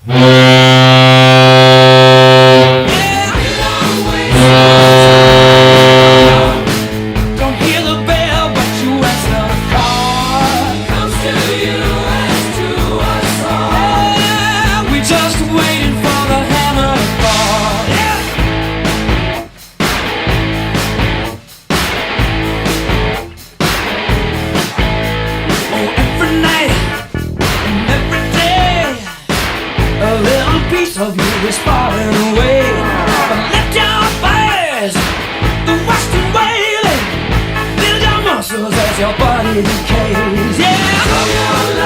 Don't hear the bell, but you answer the call. Comes to you as to us all. Yeah, we just waiting for the hammer to fall. Yeah. Oh, every night and every day, a little piece of you is falling away. But lift your fires, the western wailing, build your muscles as your body decays. Yeah,